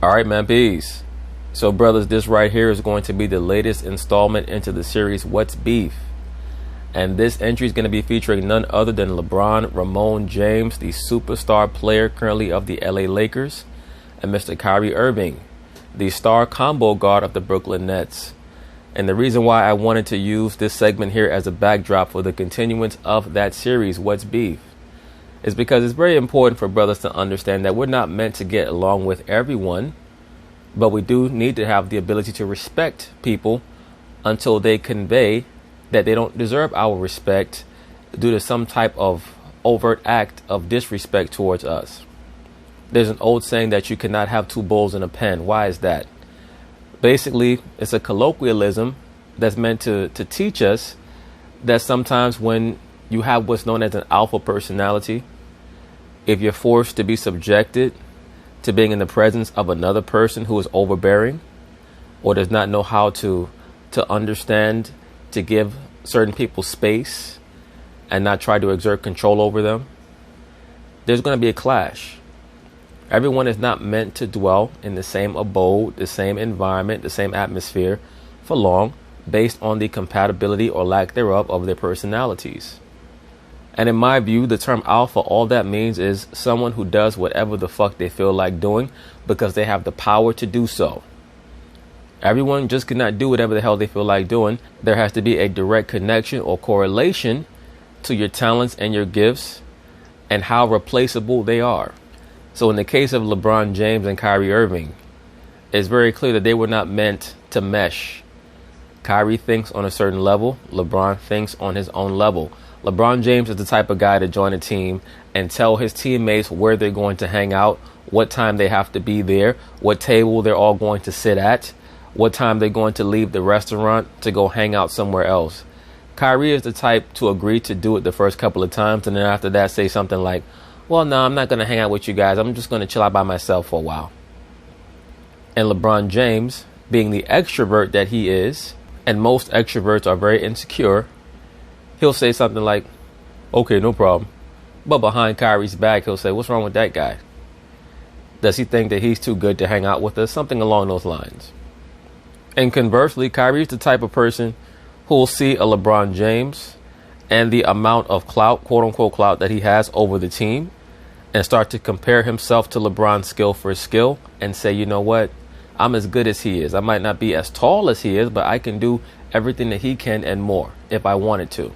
All right, man, peace. So, brothers, this right here is going to be the latest installment into the series, What's Beef? And this entry is going to be featuring none other than LeBron, Ramon James, the superstar player currently of the LA Lakers, and Mr. Kyrie Irving, the star combo guard of the Brooklyn Nets. And the reason why I wanted to use this segment here as a backdrop for the continuance of that series, What's Beef? Is because it's very important for brothers to understand that we're not meant to get along with everyone, but we do need to have the ability to respect people until they convey that they don't deserve our respect due to some type of overt act of disrespect towards us. There's an old saying that you cannot have two bulls in a pen. Why is that? Basically, it's a colloquialism that's meant to teach us that sometimes when you have what's known as an alpha personality, if you're forced to be subjected to being in the presence of another person who is overbearing or does not know how to understand, to give certain people space and not try to exert control over them, there's going to be a clash. Everyone is not meant to dwell in the same abode, the same environment, the same atmosphere for long based on the compatibility or lack thereof of their personalities. And in my view, the term alpha, all that means is someone who does whatever the fuck they feel like doing because they have the power to do so. Everyone just cannot do whatever the hell they feel like doing. There has to be a direct connection or correlation to your talents and your gifts and how replaceable they are. So in the case of LeBron James and Kyrie Irving, it's very clear that they were not meant to mesh. Kyrie thinks on a certain level. LeBron thinks on his own level. LeBron James is the type of guy to join a team and tell his teammates where they're going to hang out, what time they have to be there, what table they're all going to sit at, what time they're going to leave the restaurant to go hang out somewhere else. Kyrie is the type to agree to do it the first couple of times and then after that say something like, well, no, I'm not going to hang out with you guys. I'm just going to chill out by myself for a while. And LeBron James, being the extrovert that he is, and most extroverts are very insecure, he'll say something like, okay, no problem. But behind Kyrie's back, he'll say, what's wrong with that guy? Does he think that he's too good to hang out with us? Something along those lines. And conversely, Kyrie's the type of person who will see a LeBron James and the amount of clout, quote unquote clout, that he has over the team and start to compare himself to LeBron's skill for skill and say, you know what? I'm as good as he is. I might not be as tall as he is, but I can do everything that he can and more if I wanted to.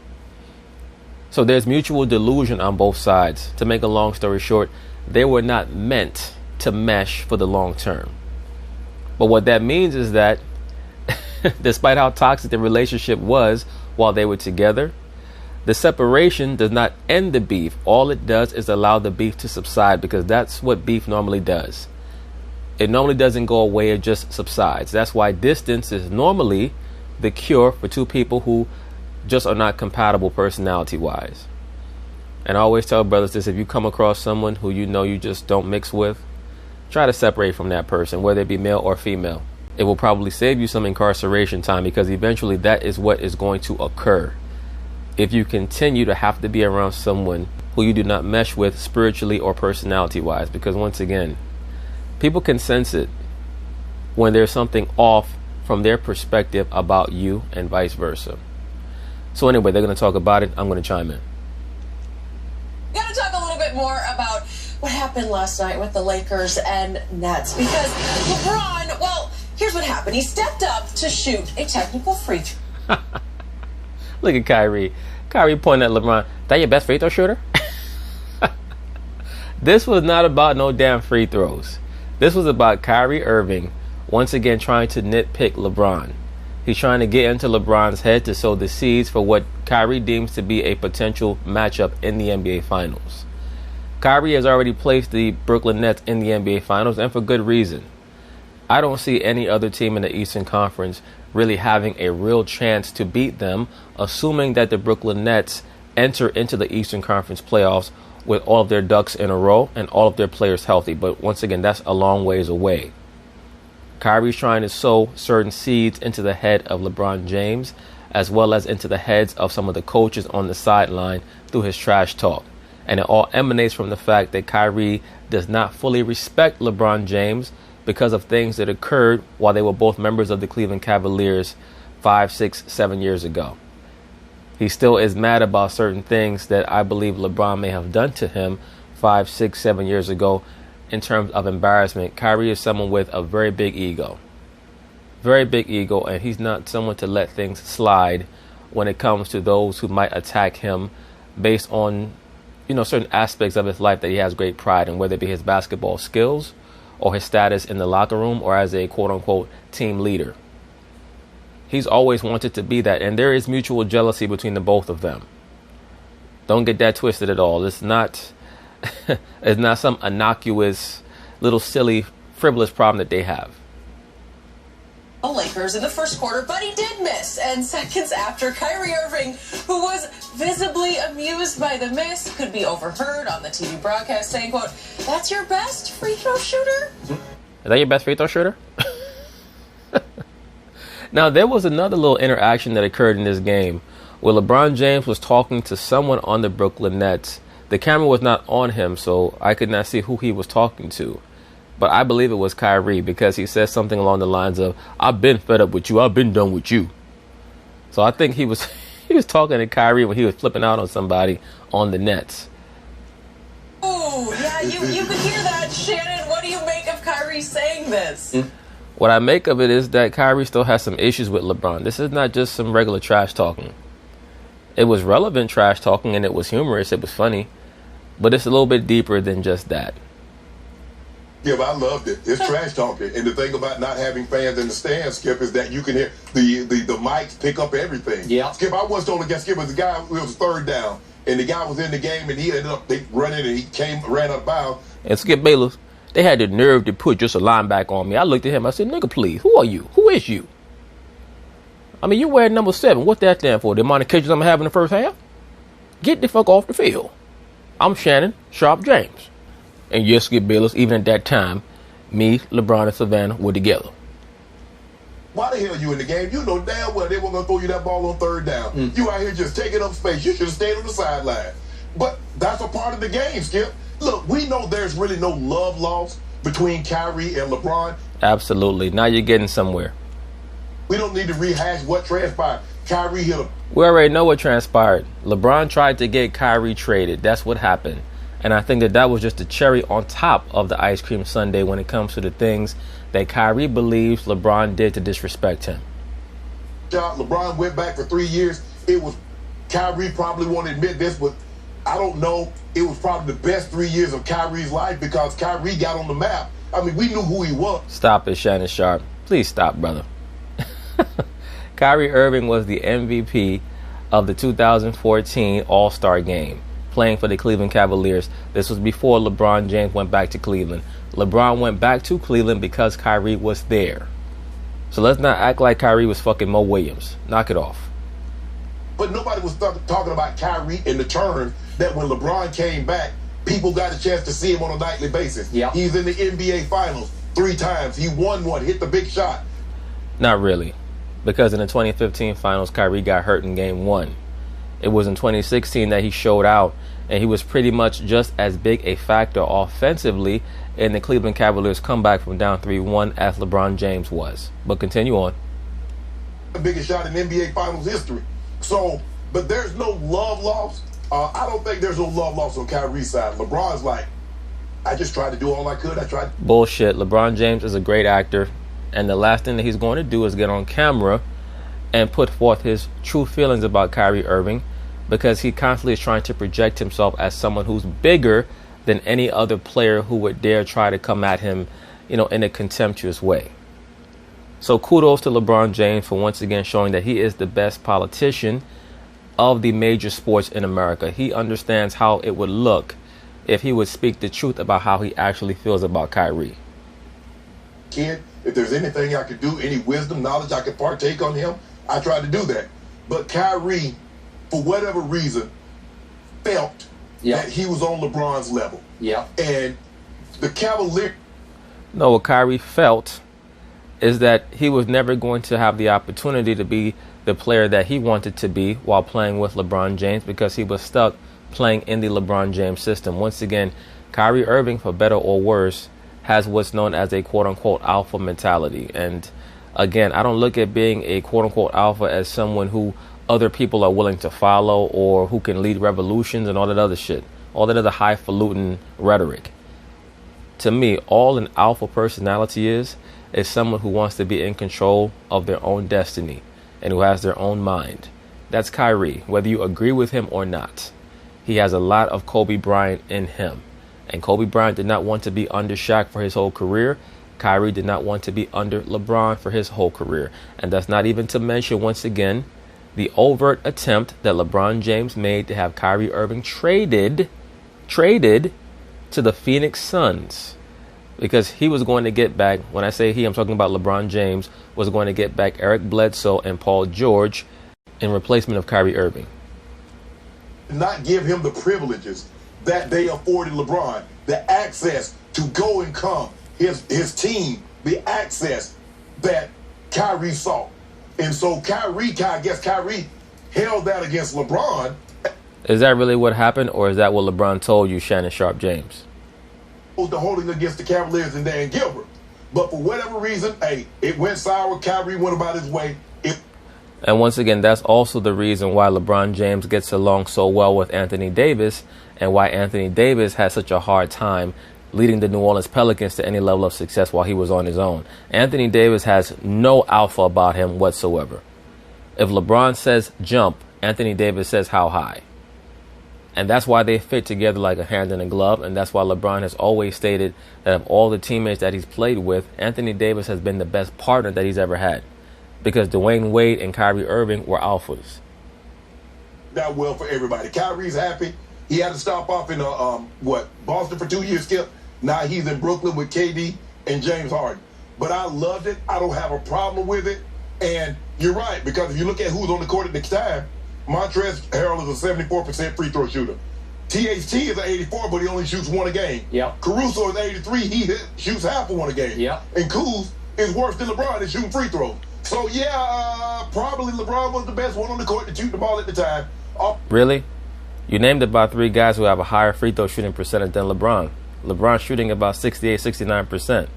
So there's mutual delusion on both sides. To make a long story short, they were not meant to mesh for the long term. But what that means is that despite how toxic the relationship was while they were together, the separation does not end the beef. All it does is allow the beef to subside, because that's what beef normally does. It normally doesn't go away, it just subsides. That's why distance is normally the cure for two people who just are not compatible personality wise. And I always tell brothers this: if you come across someone who you know you just don't mix with, try to separate from that person, whether it be male or female. It will probably save you some incarceration time, because eventually that is what is going to occur if you continue to have to be around someone who you do not mesh with spiritually or personality wise. Because once again, people can sense it when there's something off from their perspective about you and vice versa. So anyway, they're going to talk about it. I'm going to chime in. We're going to talk a little bit more about what happened last night with the Lakers and Nets, because LeBron, well, here's what happened. He stepped up to shoot a technical free throw. Look at Kyrie. Kyrie pointing at LeBron. That your best free throw shooter? This was not about no damn free throws. This was about Kyrie Irving once again trying to nitpick LeBron. He's trying to get into LeBron's head to sow the seeds for what Kyrie deems to be a potential matchup in the NBA Finals. Kyrie has already placed the Brooklyn Nets in the NBA Finals, and for good reason. I don't see any other team in the Eastern Conference really having a real chance to beat them, assuming that the Brooklyn Nets enter into the Eastern Conference playoffs with all of their ducks in a row and all of their players healthy. But once again, that's a long ways away. Kyrie's trying to sow certain seeds into the head of LeBron James, as well as into the heads of some of the coaches on the sideline through his trash talk. And it all emanates from the fact that Kyrie does not fully respect LeBron James because of things that occurred while they were both members of the Cleveland Cavaliers 5, 6, 7 years ago. He still is mad about certain things that I believe LeBron may have done to him 5, 6, 7 years ago in terms of embarrassment. Kyrie is someone with a very big ego. Very big ego, and he's not someone to let things slide when it comes to those who might attack him based on, certain aspects of his life that he has great pride in, whether it be his basketball skills or his status in the locker room or as a quote-unquote team leader. He's always wanted to be that, and there is mutual jealousy between the both of them. Don't get that twisted at all. It's not it's not some innocuous, little silly, frivolous problem that they have. The Lakers in the first quarter, but he did miss. And seconds after, Kyrie Irving, who was visibly amused by the miss, could be overheard on the TV broadcast saying, quote, "That's your best free throw shooter?" Is that your best free throw shooter? Now, there was another little interaction that occurred in this game where LeBron James was talking to someone on the Brooklyn Nets. The camera was not on him, so I could not see who he was talking to. But I believe it was Kyrie, because he said something along the lines of, "I've been fed up with you. I've been done with you." So I think he was talking to Kyrie when he was flipping out on somebody on the Nets. Oh, yeah, you could hear that. Shannon, what do you make of Kyrie saying this? What I make of it is that Kyrie still has some issues with LeBron. This is not just some regular trash talking. It was relevant trash talking, and it was humorous. It was funny. But it's a little bit deeper than just that. Yeah, but I loved it. It's trash talking. And the thing about not having fans in the stands, Skip, is that you can hear the mics pick up everything. Yeah. Skip, I once told against Skip, the guy, it was third down, and the guy was in the game, and he ended up running, and he ran out of bounds. And Skip Bayless, they had the nerve to put just a linebacker on me. I looked at him. I said, "Nigga, please, who are you? Who is you? I mean, you wearing number 7. What's that stand for? The amount of catches I'm having in the first half? Get the fuck off the field. I'm Shannon Sharp James." And yes, Skip Bayless, even at that time, me, LeBron, and Savannah were together. Why the hell you in the game? You know damn well they weren't going to throw you that ball on third down. You out here just taking up space. You should have stayed on the sideline. But that's a part of the game, Skip. Look, we know there's really no love lost between Kyrie and LeBron. Absolutely. Now you're getting somewhere. We don't need to rehash what transpired. Kyrie hit him. We already know what transpired. LeBron tried to get Kyrie traded. That's what happened. And I think that was just the cherry on top of the ice cream sundae when it comes to the things that Kyrie believes LeBron did to disrespect him. LeBron went back for 3 years. It was, Kyrie probably won't admit this, but I don't know. It was probably the best 3 years of Kyrie's life because Kyrie got on the map. I mean, we knew who he was. Stop it, Shannon Sharp. Please stop, brother. Kyrie Irving was the MVP of the 2014 All-Star Game, playing for the Cleveland Cavaliers. This was before LeBron James went back to Cleveland. LeBron went back to Cleveland because Kyrie was there. So let's not act like Kyrie was fucking Mo Williams. Knock it off. But nobody was talking about Kyrie in the terms that when LeBron came back, people got a chance to see him on a nightly basis. Yeah. He's in the NBA Finals 3 times. He won one, hit the big shot. Not really. Because in the 2015 Finals, Kyrie got hurt in Game 1. It was in 2016 that he showed out, and he was pretty much just as big a factor offensively in the Cleveland Cavaliers' comeback from down 3-1 as LeBron James was. But continue on. The biggest shot in NBA Finals history. So, but there's no love lost. I don't think there's no love lost on Kyrie's side. LeBron's like, I just tried to do all I could. I tried. Bullshit. LeBron James is a great actor, and the last thing that he's going to do is get on camera and put forth his true feelings about Kyrie Irving, because he constantly is trying to project himself as someone who's bigger than any other player who would dare try to come at him, in a contemptuous way. So kudos to LeBron James for once again showing that he is the best politician of the major sports in America. He understands how it would look if he would speak the truth about how he actually feels about Kyrie. Kid, if there's anything I could do, any wisdom, knowledge I could partake on him, I tried to do that. But Kyrie, for whatever reason, felt that he was on LeBron's level. Yeah. And the Cavaliers. No, what Kyrie felt is that he was never going to have the opportunity to be the player that he wanted to be while playing with LeBron James, because he was stuck playing in the LeBron James system. Once again, Kyrie Irving, for better or worse, has what's known as a quote-unquote alpha mentality. And again, I don't look at being a quote-unquote alpha as someone who other people are willing to follow or who can lead revolutions and all that other shit, all that other highfalutin rhetoric. To me, all an alpha personality is someone who wants to be in control of their own destiny and who has their own mind. That's Kyrie, whether you agree with him or not. He has a lot of Kobe Bryant in him. And Kobe Bryant did not want to be under Shaq for his whole career. Kyrie did not want to be under LeBron for his whole career. And that's not even to mention, once again, the overt attempt that LeBron James made to have Kyrie Irving traded to the Phoenix Suns. Because he was going to get back, when I say he, I'm talking about LeBron James, was going to get back Eric Bledsoe and Paul George in replacement of Kyrie Irving. Not give him the privileges that they afforded LeBron, the access to go and come, his team, the access that Kyrie saw. And so Kyrie held that against LeBron. Is that really what happened, or is that what LeBron told you, Shannon Sharp James? The holding against the Cavaliers and Dan Gilbert. But for whatever reason, it went sour. Kyrie went about his way. And once again, that's also the reason why LeBron James gets along so well with Anthony Davis and why Anthony Davis had such a hard time leading the New Orleans Pelicans to any level of success while he was on his own. Anthony Davis has no alpha about him whatsoever. If LeBron says jump, Anthony Davis says how high. And that's why they fit together like a hand in a glove. And that's why LeBron has always stated that of all the teammates that he's played with, Anthony Davis has been the best partner that he's ever had. Because Dwayne Wade and Kyrie Irving were alphas. That well for everybody. Kyrie's happy. He had to stop off in Boston for 2 years, Skip. Now he's in Brooklyn with KD and James Harden. But I loved it. I don't have a problem with it. And you're right, because if you look at who's on the court at the time, Montrezl Harrell is a 74% free throw shooter. THT is an 84, but he only shoots one a game. Yep. Caruso is 83. He shoots half of one a game. Yep. And Kuz is worse than LeBron at shooting free throws. So, probably LeBron was the best one on the court to shoot the ball at the time. Really? You named about 3 guys who have a higher free throw shooting percentage than LeBron. LeBron's shooting about 68, 69%.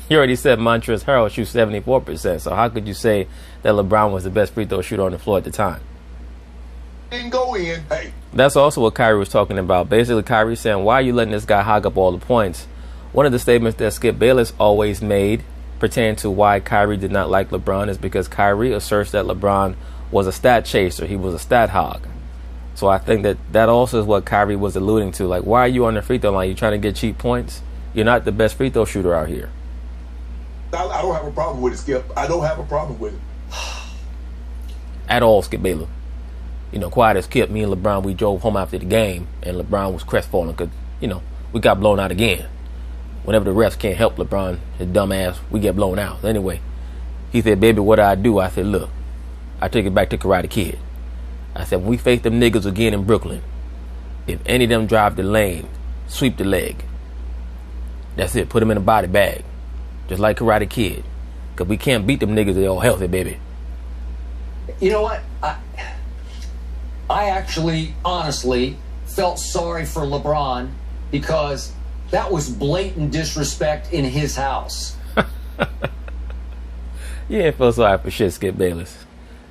You already said Montrezl Harrell shoots 74%. So how could you say that LeBron was the best free throw shooter on the floor at the time? Didn't go in. Hey. That's also what Kyrie was talking about. Basically, Kyrie saying, why are you letting this guy hog up all the points? One of the statements that Skip Bayless always made pertaining to why Kyrie did not like LeBron is because Kyrie asserts that LeBron was a stat chaser. He was a stat hog. So I think that also is what Kyrie was alluding to. Like, why are you on the free throw line? You trying to get cheap points? You're not the best free throw shooter out here. I don't have a problem with it, Skip. I don't have a problem with it. At all, Skip Bayless. You know, quiet as Skip, me and LeBron, we drove home after the game, and LeBron was crestfallen because, we got blown out again. Whenever the refs can't help LeBron, his dumb ass, we get blown out. Anyway, he said, baby, what I do? I said, look, I took it back to Karate Kid. I said, when we face them niggas again in Brooklyn, if any of them drive the lane, sweep the leg. That's it. Put them in a body bag. Just like Karate Kid. Because we can't beat them niggas. They're all healthy, baby. You know what? I actually, honestly, felt sorry for LeBron because that was blatant disrespect in his house. You ain't feel sorry for shit, Skip Bayless.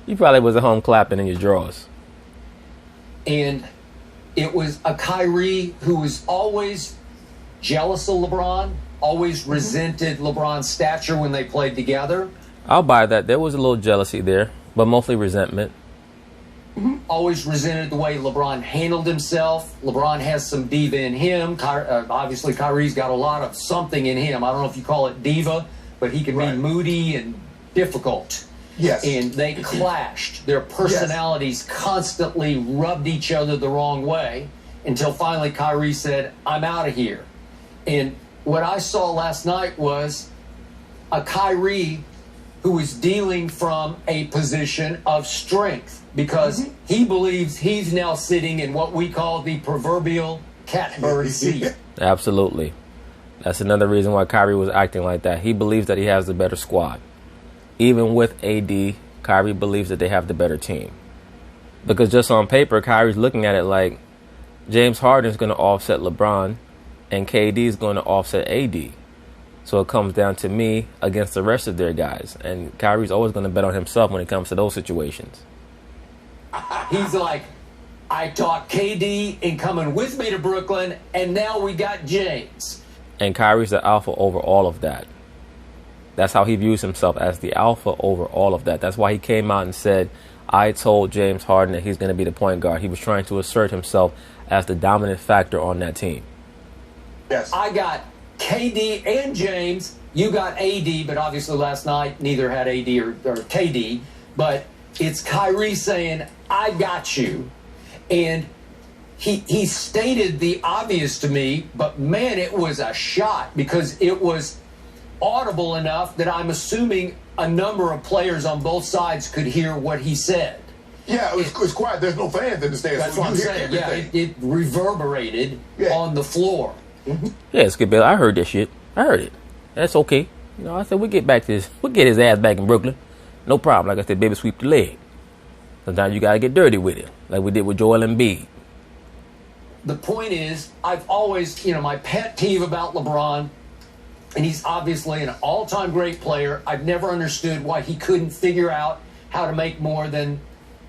You probably was at home clapping in your drawers. And it was a Kyrie who was always jealous of LeBron, always resented LeBron's stature when they played together. I'll buy that. There was a little jealousy there, but mostly resentment. Always resented the way LeBron handled himself. LeBron has some diva in him. Obviously, Kyrie's got a lot of something in him. I don't know if you call it diva, but he can be moody and difficult. Yes. And they clashed. Their personalities constantly rubbed each other the wrong way until finally Kyrie said, I'm out of here. And what I saw last night was a Kyrie who is dealing from a position of strength because he believes he's now sitting in what we call the proverbial catbird seat. Absolutely. That's another reason why Kyrie was acting like that. He believes that he has the better squad. Even with AD, Kyrie believes that they have the better team. Because just on paper, Kyrie's looking at it like James Harden's going to offset LeBron and KD is going to offset AD. So it comes down to me against the rest of their guys. And Kyrie's always going to bet on himself when it comes to those situations. He's like, I taught KD in coming with me to Brooklyn, and now we got James. And Kyrie's the alpha over all of that. That's how he views himself, as the alpha over all of that. That's why he came out and said, I told James Harden that he's going to be the point guard. He was trying to assert himself as the dominant factor on that team. Yes. I got KD and James. You got AD, but obviously last night neither had AD or KD. But it's Kyrie saying, I got you. And he stated the obvious to me, but man, it was a shot because it was audible enough that I'm assuming a number of players on both sides could hear what he said. Yeah, it's quiet. There's no fans in the stands. That's so what I'm you hear saying. Yeah, everything. it reverberated on the floor. Yeah, Skip Bayless, I heard that shit. I heard it. That's okay. You know, I said, we'll get back to this. We'll get his ass back in Brooklyn. No problem. Like I said, baby, sweep the leg. Sometimes you got to get dirty with it, like we did with Joel Embiid. The point is, I've always, my pet peeve about LeBron, and he's obviously an all-time great player. I've never understood why he couldn't figure out how to make more than,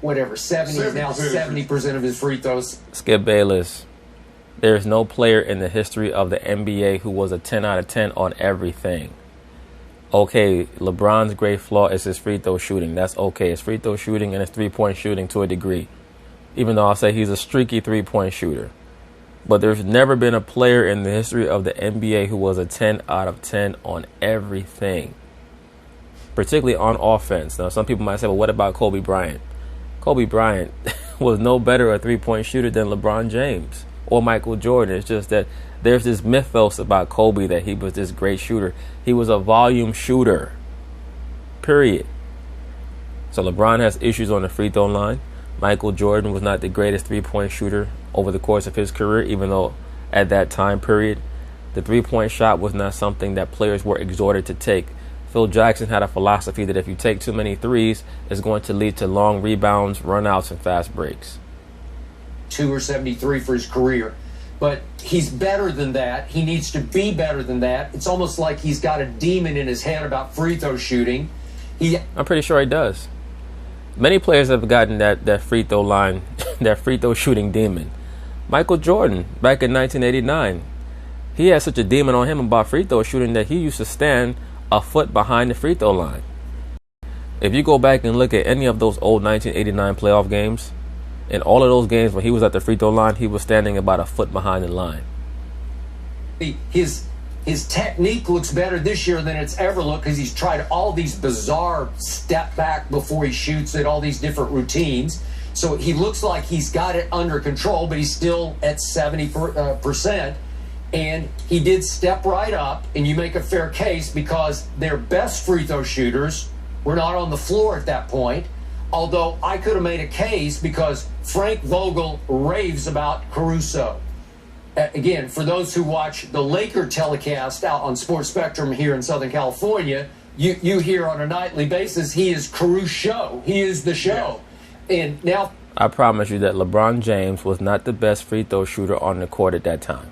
whatever, 70% of his free throws. Skip Bayless, there's no player in the history of the NBA who was a 10 out of 10 on everything. Okay, LeBron's great flaw is his free throw shooting. That's okay. His free throw shooting and his three-point shooting to a degree. Even though I'll say he's a streaky three-point shooter. But there's never been a player in the history of the NBA who was a 10 out of 10 on everything. Particularly on offense. Now, some people might say, well, what about Kobe Bryant? Kobe Bryant was no better a three-point shooter than LeBron James or Michael Jordan. It's just that there's this mythos about Kobe that he was this great shooter. He was a volume shooter. Period. So LeBron has issues on the free throw line. Michael Jordan was not the greatest three-point shooter over the course of his career, even though at that time period, the three-point shot was not something that players were exhorted to take. Phil Jackson had a philosophy that if you take too many threes, it's going to lead to long rebounds, runouts, and fast breaks. 2 or 73 for his career. But he's better than that. He needs to be better than that. It's almost like he's got a demon in his head about free throw shooting. I'm pretty sure he does. Many players have gotten that free throw line, that free throw shooting demon. Michael Jordan, back in 1989, he had such a demon on him about free throw shooting that he used to stand a foot behind the free throw line. If you go back and look at any of those old 1989 playoff games, in all of those games when he was at the free throw line, he was standing about a foot behind the line. His technique looks better this year than it's ever looked because he's tried all these bizarre step back before he shoots it, all these different routines. So he looks like he's got it under control, but he's still at 70%. And he did step right up, and you make a fair case because their best free throw shooters were not on the floor at that point. Although I could have made a case because Frank Vogel raves about Caruso. Again, for those who watch the Laker telecast out on Sports Spectrum here in Southern California, you hear on a nightly basis, he is Caruso. He is the show. Yeah. And now, I promise you that LeBron James was not the best free throw shooter on the court at that time.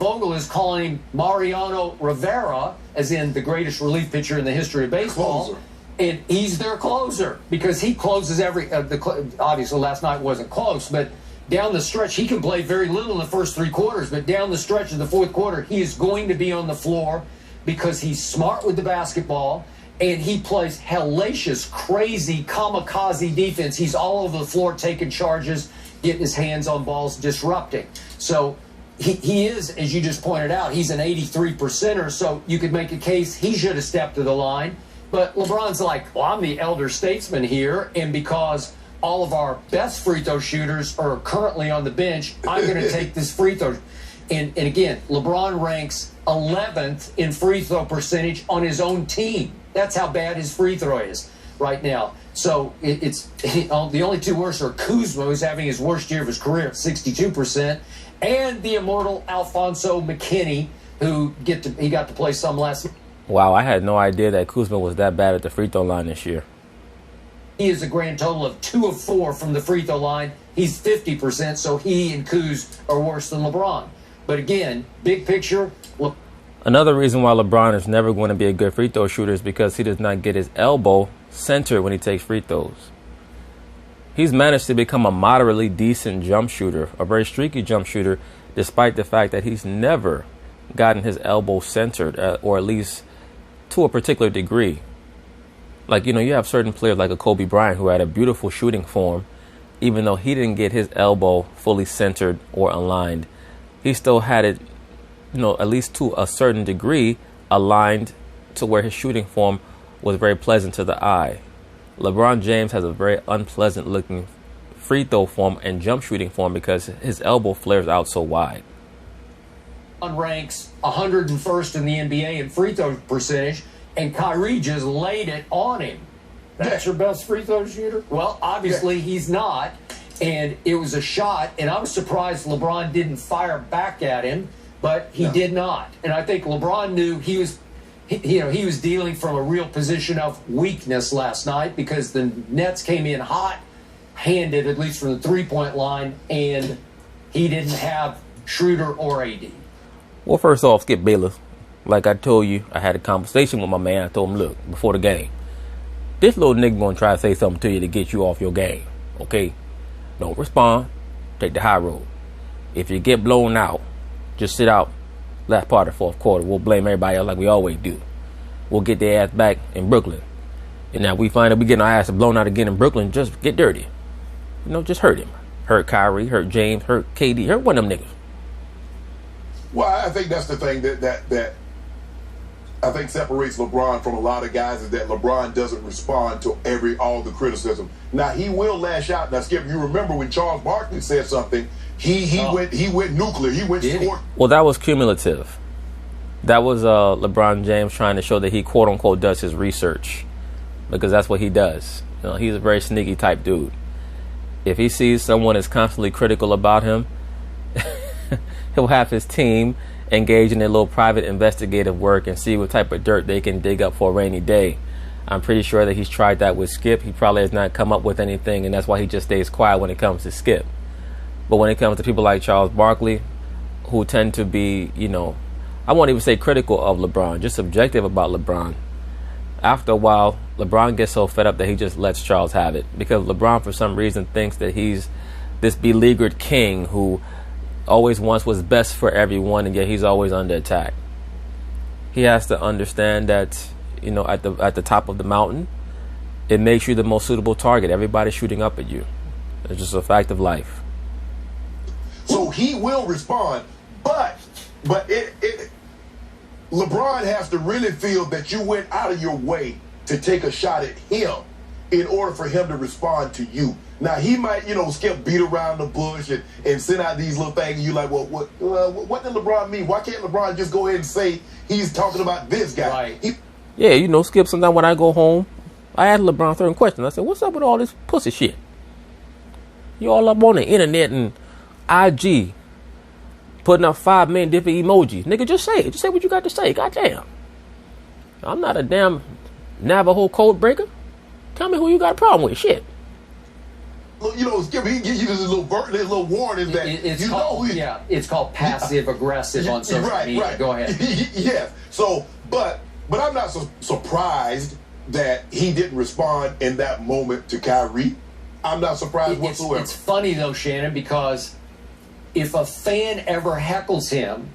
Vogel is calling him Mariano Rivera, as in the greatest relief pitcher in the history of baseball. Closer. And he's their closer because he closes every. Obviously, last night wasn't close, but down the stretch, he can play very little in the first 3 quarters. But down the stretch of the fourth quarter, he is going to be on the floor because he's smart with the basketball and he plays hellacious, crazy, kamikaze defense. He's all over the floor taking charges, getting his hands on balls, disrupting. So he is, as you just pointed out, he's an 83%er. So you could make a case he should have stepped to the line. But LeBron's like, well, I'm the elder statesman here, and because all of our best free throw shooters are currently on the bench, I'm going to take this free throw. And again, LeBron ranks 11th in free throw percentage on his own team. That's how bad his free throw is right now. So it's the only 2 worst are Kuzma, who's having his worst year of his career at 62%, and the immortal Alfonso McKinney, who he got to play some last night. Wow, I had no idea that Kuzma was that bad at the free throw line this year. He is a grand total of 2 of 4 from the free throw line. He's 50%, so he and Kuz are worse than LeBron. But again, big picture, look. Another reason why LeBron is never going to be a good free throw shooter is because he does not get his elbow centered when he takes free throws. He's managed to become a moderately decent jump shooter, a very streaky jump shooter, despite the fact that he's never gotten his elbow centered, or at least to a particular degree. Like, you have certain players like a Kobe Bryant who had a beautiful shooting form, even though he didn't get his elbow fully centered or aligned. He still had it, at least to a certain degree, aligned to where his shooting form was very pleasant to the eye. LeBron James has a very unpleasant looking free throw form and jump shooting form because his elbow flares out so wide. Ranks 101st in the NBA in free throw percentage, and Kyrie just laid it on him. That's your best free throw shooter? Well, obviously he's not, and it was a shot, and I was surprised LeBron didn't fire back at him, but he did not. And I think LeBron knew he was dealing from a real position of weakness last night because the Nets came in hot-handed, at least from the three-point line, and he didn't have Schroeder or AD. Well, first off, Skip Bayless, like I told you, I had a conversation with my man. I told him, look, before the game, this little nigga gonna try to say something to you to get you off your game, okay? Don't respond. Take the high road. If you get blown out, just sit out last part of the fourth quarter. We'll blame everybody else like we always do. We'll get their ass back in Brooklyn. And now we find out we getting our ass blown out again in Brooklyn, just get dirty. Just hurt him. Hurt Kyrie, hurt James, hurt KD, hurt one of them niggas. Well, I think that's the thing that I think separates LeBron from a lot of guys is that LeBron doesn't respond to all the criticism. Now he will lash out. Now, Skip, you remember when Charles Barkley said something? He went nuclear. He went scored. Well, that was cumulative. That was LeBron James trying to show that he quote unquote does his research, because that's what he does. He's a very sneaky type dude. If he sees someone is constantly critical about him, he'll have his team engage in their little private investigative work and see what type of dirt they can dig up for a rainy day. I'm pretty sure that he's tried that with Skip. He probably has not come up with anything, and that's why he just stays quiet when it comes to Skip. But when it comes to people like Charles Barkley, who tend to be, I won't even say critical of LeBron, just subjective about LeBron, after a while, LeBron gets so fed up that he just lets Charles have it. Because LeBron, for some reason, thinks that he's this beleaguered king who always wants what's best for everyone, and yet he's always under attack. He has to understand that, at the top of the mountain, it makes you the most suitable target. Everybody's shooting up at you. It's just a fact of life. So he will respond, but LeBron has to really feel that you went out of your way to take a shot at him in order for him to respond to you. Now, he might, Skip, beat around the bush and send out these little things, and you're like, well, what did LeBron mean? Why can't LeBron just go ahead and say he's talking about this guy? Right. Yeah, Skip, sometimes when I go home, I ask LeBron certain questions. I say, what's up with all this pussy shit? You all up on the internet and IG putting up 5 million different emojis. Nigga, just say it. Just say what you got to say. Goddamn. I'm not a damn Navajo code breaker. Tell me who you got a problem with. Shit. Skip, he gives you this little warning that it's called passive aggressive on social media. Right. Go ahead. Yes. So, but I'm not so surprised that he didn't respond in that moment to Kyrie. I'm not surprised whatsoever. It's funny though, Shannon, because if a fan ever heckles him,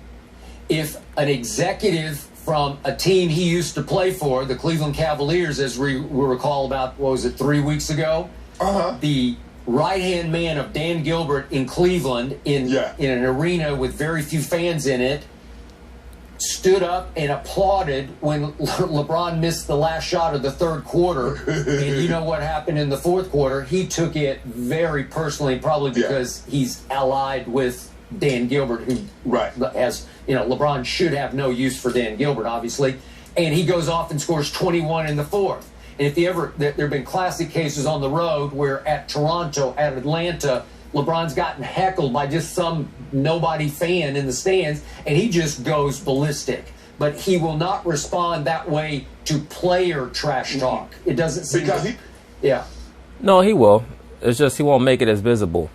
if an executive from a team he used to play for, the Cleveland Cavaliers, as we recall about, 3 weeks ago? The right-hand man of Dan Gilbert in Cleveland in an arena with very few fans in it, stood up and applauded when LeBron missed the last shot of the third quarter. And you know what happened in the fourth quarter? He took it very personally, probably because he's allied with Dan Gilbert, who has, LeBron should have no use for Dan Gilbert, obviously. And he goes off and scores 21 in the fourth. And if there have been classic cases on the road where at Toronto, at Atlanta, LeBron's gotten heckled by just some nobody fan in the stands, and he just goes ballistic. But he will not respond that way to player trash talk. It doesn't seem No, he will. It's just he won't make it as visible.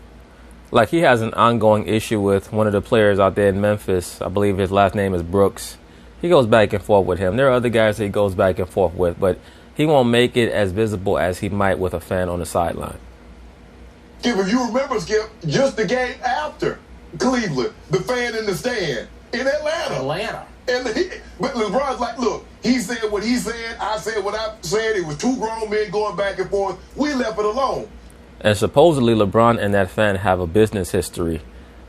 Like, he has an ongoing issue with one of the players out there in Memphis. I believe his last name is Brooks. He goes back and forth with him. There are other guys that he goes back and forth with, but he won't make it as visible as he might with a fan on the sideline. Skip, if you remember, Skip, just the game after Cleveland, the fan in the stand in Atlanta. But LeBron's like, look, he said what he said, I said what I said. It was two grown men going back and forth. We left it alone. And supposedly LeBron and that fan have a business history.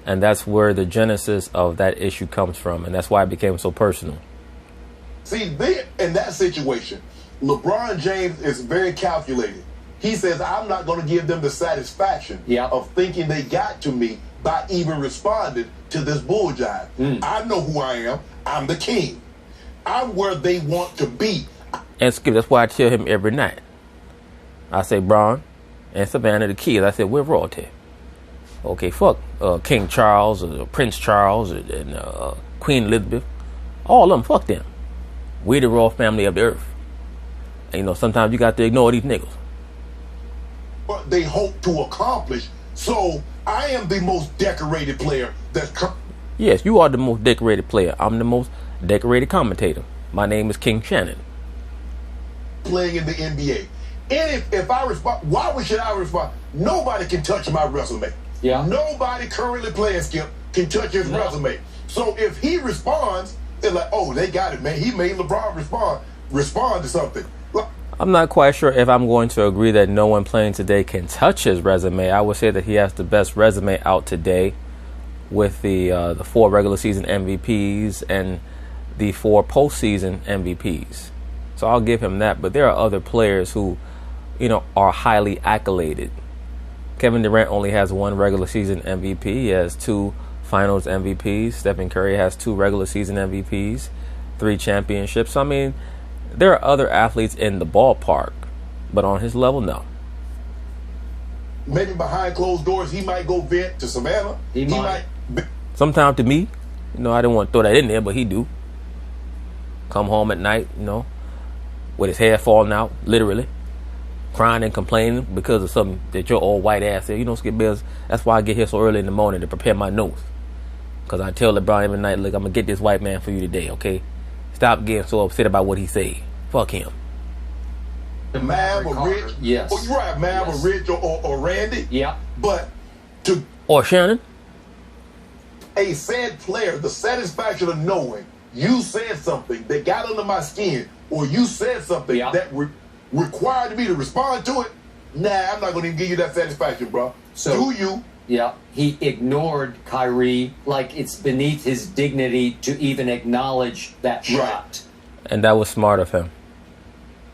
And that's where the genesis of that issue comes from. And that's why it became so personal. See, in that situation, LeBron James is very calculated. He says, I'm not going to give them the satisfaction of thinking they got to me by even responding to this bull jive. I know who I am. I'm the king. I'm where they want to be. And Skip, that's why I tell him every night. I say, Bron and Savannah, the kids, I said, we're royalty. Okay, fuck King Charles or Prince Charles and Queen Elizabeth. All of them, fuck them. We the royal family of the earth. And, you know, sometimes you got to ignore these niggas. What they hope to accomplish. So I am the most decorated player that's... Yes, you are the most decorated player. I'm the most decorated commentator. My name is King Shannon. Playing in the NBA. And if I respond, why should I respond? Nobody can touch my resume. Yeah. Nobody currently playing, Skip, can touch his resume. So if he responds, they're like, oh, they got it, man. He made LeBron respond to something. I'm not quite sure if I'm going to agree that no one playing today can touch his resume. I would say that he has the best resume out today with the 4 regular season MVPs and the 4 postseason MVPs. So I'll give him that. But there are other players who, you know, are highly accoladed. Kevin Durant only has 1 regular season MVP. He has 2 finals MVPs. Stephen Curry has 2 regular season MVPs, 3 championships. I mean, there are other athletes in the ballpark, but on his level, no. Maybe behind closed doors, he might go vent to Savannah. He might. Sometimes to me, you know, I didn't want to throw that in there, but he do. Come home at night, you know, with his hair falling out, literally. Crying and complaining because of something that your old white ass said. You know, Skip Bayless, that's why I get here so early in the morning to prepare my notes. Because I tell LeBron every night, look, I'm going to get this white man for you today, okay? Stop getting so upset about what he said. Fuck him. Mav or Rich. Yes. Or you're right, Mav or Rich or Randy. Yeah. But to... Or Shannon. A said player, the satisfaction of knowing you said something that got under my skin, or you said something that required me to respond to it, nah, I'm not going to even give you that satisfaction, bro. So, do you? Yeah, he ignored Kyrie like it's beneath his dignity to even acknowledge that shot. And that was smart of him.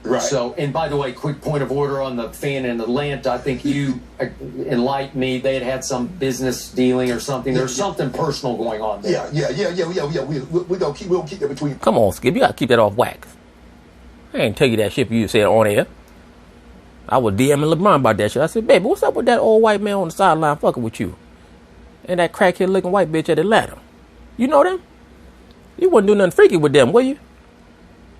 Right. So, and by the way, quick point of order on the fan in Atlanta. I think you enlightened me. They had some business dealing or something. There's something personal going on there. Yeah. We'll keep that between. Come on, Skip. You got to keep that off wax. I ain't tell you that shit for you to say it on air. I was DMing LeBron about that shit. I said, baby, what's up with that old white man on the sideline fucking with you? And that crackhead looking white bitch at Atlanta. You know them? You wouldn't do nothing freaky with them, will you?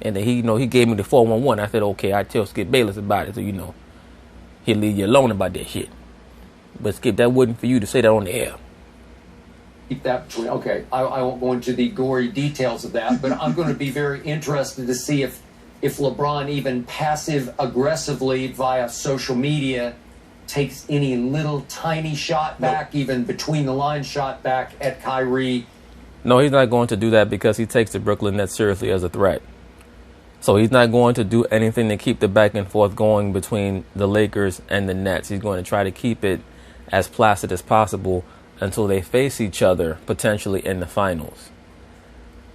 And then he gave me the 411. I said, okay, I tell Skip Bayless about it, so you know he'll leave you alone about that shit. But Skip, that wasn't for you to say that on the air. Keep that between. Okay, I won't go into the gory details of that, but I'm going to be very interested to see if LeBron even passive aggressively via social media takes any little tiny shot back, even between the line shot back at Kyrie. No, he's not going to do that because he takes the Brooklyn Nets seriously as a threat. So he's not going to do anything to keep the back and forth going between the Lakers and the Nets. He's going to try to keep it as placid as possible until they face each other, potentially in the finals.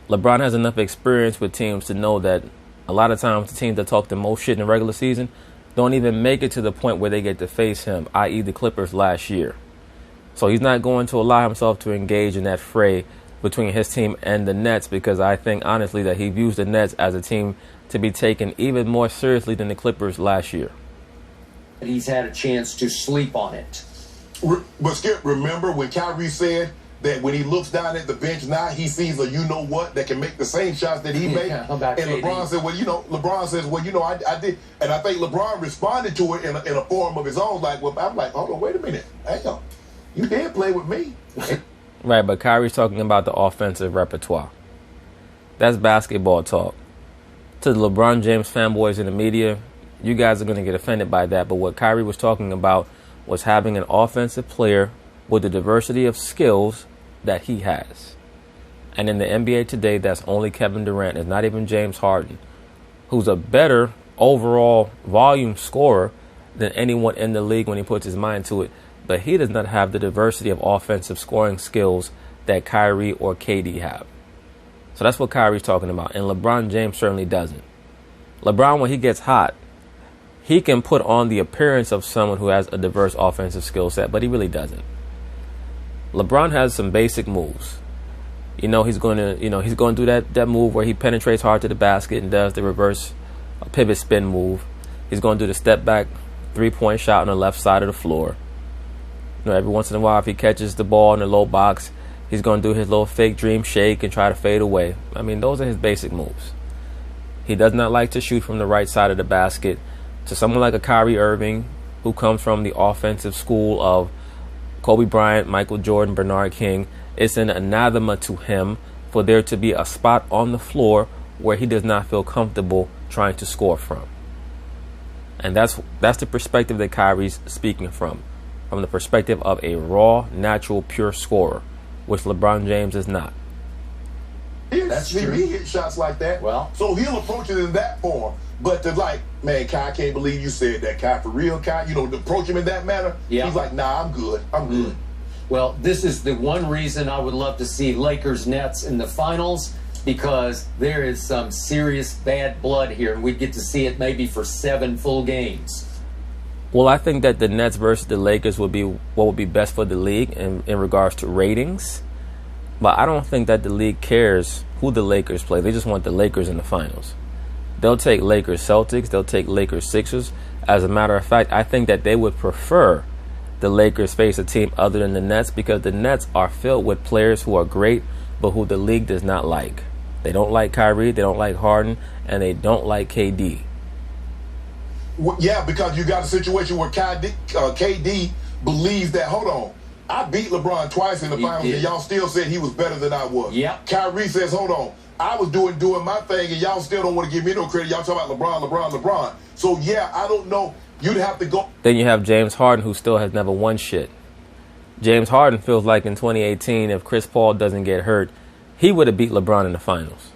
LeBron has enough experience with teams to know that a lot of times the teams that talk the most shit in the regular season don't even make it to the point where they get to face him, i.e. the Clippers last year. So he's not going to allow himself to engage in that fray between his team and the Nets, because I think honestly that he views the Nets as a team to be taken even more seriously than the Clippers last year. He's had a chance to sleep on it. But Skip, remember when Kyrie said that when he looks down at the bench now, he sees a you-know-what that can make the same shots that he made? And LeBron said, I did. And I think LeBron responded to it in a form of his own. Like, well, I'm like, hold on, wait a minute. Hang on. You did play with me. Right, but Kyrie's talking about the offensive repertoire. That's basketball talk. To the LeBron James fanboys in the media, you guys are going to get offended by that. But what Kyrie was talking about was having an offensive player with the diversity of skills that he has. And in the NBA today, that's only Kevin Durant. It's not even James Harden, who's a better overall volume scorer than anyone in the league when he puts his mind to it. But he does not have the diversity of offensive scoring skills that Kyrie or KD have. So that's what Kyrie's talking about. And LeBron James certainly doesn't. LeBron, when he gets hot, he can put on the appearance of someone who has a diverse offensive skill set, but he really doesn't. LeBron has some basic moves. He's going to do that move where he penetrates hard to the basket and does the reverse pivot spin move. He's going to do the step back 3-point shot on the left side of the floor. Every once in a while, if he catches the ball in the low box, he's going to do his little fake dream shake and try to fade away. I mean, those are his basic moves. He does not like to shoot from the right side of the basket. To someone like a Kyrie Irving, who comes from the offensive school of Kobe Bryant, Michael Jordan, Bernard King, it's an anathema to him for there to be a spot on the floor where he does not feel comfortable trying to score from. And that's the perspective that Kyrie's speaking from the perspective of a raw, natural, pure scorer, which LeBron James is not. That's true. He hit shots like that. Well, so he'll approach it in that form. But to man, Kai, I can't believe you said that, Kai. For real, Kai, to approach him in that manner, he's like, nah, I'm good. I'm good. Well, this is the one reason I would love to see Lakers Nets in the finals, because there is some serious bad blood here, and we'd get to see it maybe for 7 full games. Well, I think that the Nets versus the Lakers would be what would be best for the league in regards to ratings. But I don't think that the league cares who the Lakers play. They just want the Lakers in the finals. They'll take Lakers Celtics. They'll take Lakers Sixers. As a matter of fact, I think that they would prefer the Lakers face a team other than the Nets, because the Nets are filled with players who are great, but who the league does not like. They don't like Kyrie, they don't like Harden, and they don't like KD. Well, yeah, because you got a situation where KD believes that, hold on, I beat LeBron twice in the finals, and y'all still said he was better than I was. Yep. Kyrie says, hold on, I was doing my thing, and y'all still don't want to give me no credit. Y'all talking about LeBron. So, yeah, I don't know. You'd have to go. Then you have James Harden, who still has never won shit. James Harden feels like in 2018, if Chris Paul doesn't get hurt, he would have beat LeBron in the finals.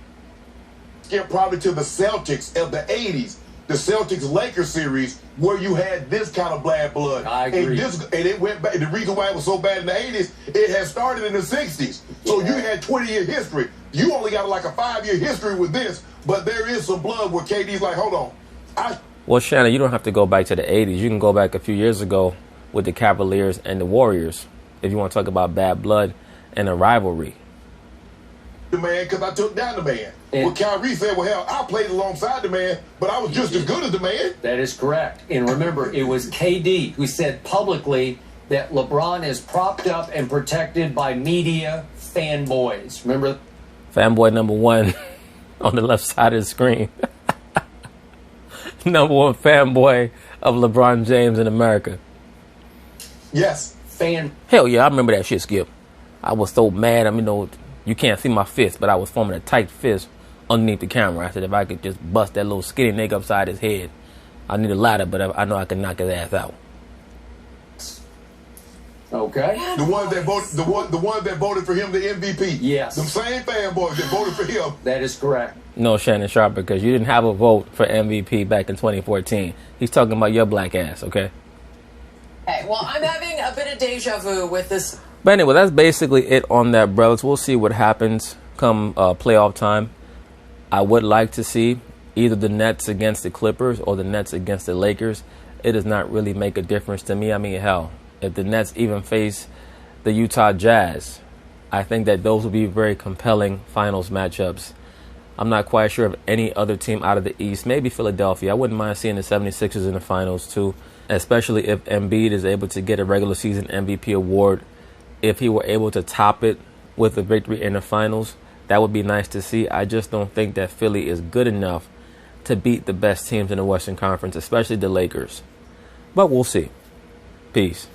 Get probably to the Celtics of the 80s, the Celtics-Lakers series, where you had this kind of bad blood. I agree. And it went back. The reason why it was so bad in the 80s, it had started in the 60s. So you had 20-year history. You only got like a 5-year history with this, but there is some blood where KD's like, hold on. Well, Shannon, you don't have to go back to the 80s. You can go back a few years ago with the Cavaliers and the Warriors, if you want to talk about bad blood and a rivalry. The man, because I took down the man. Well, Kyrie said, well, hell, I played alongside the man, but I was just as good as the man. That is correct. And remember, it was KD who said publicly that LeBron is propped up and protected by media fanboys. Remember? Fanboy number 1 on the left side of the screen. Number 1 fanboy of LeBron James in America. Yes. Hell yeah, I remember that shit, Skip. I was so mad. I mean, you can't see my fist, but I was forming a tight fist underneath the camera. I said if I could just bust that little skinny nigga upside his head. I need a ladder, but I know I can knock his ass out. Okay. The ones that voted for him the MVP. Yes. Them same fanboys that voted for him. That is correct. No, Shannon Sharp, because you didn't have a vote for MVP back in 2014. He's talking about your black ass, okay? Hey, well, I'm having a bit of deja vu with this. But anyway, that's basically it on that, brothers. We'll see what happens come playoff time. I would like to see either the Nets against the Clippers or the Nets against the Lakers. It does not really make a difference to me. I mean, hell, if the Nets even face the Utah Jazz, I think that those will be very compelling finals matchups. I'm not quite sure of any other team out of the East. Maybe Philadelphia. I wouldn't mind seeing the 76ers in the finals too, especially if Embiid is able to get a regular season MVP award. If he were able to top it with a victory in the finals, that would be nice to see. I just don't think that Philly is good enough to beat the best teams in the Western Conference, especially the Lakers. But we'll see. Peace.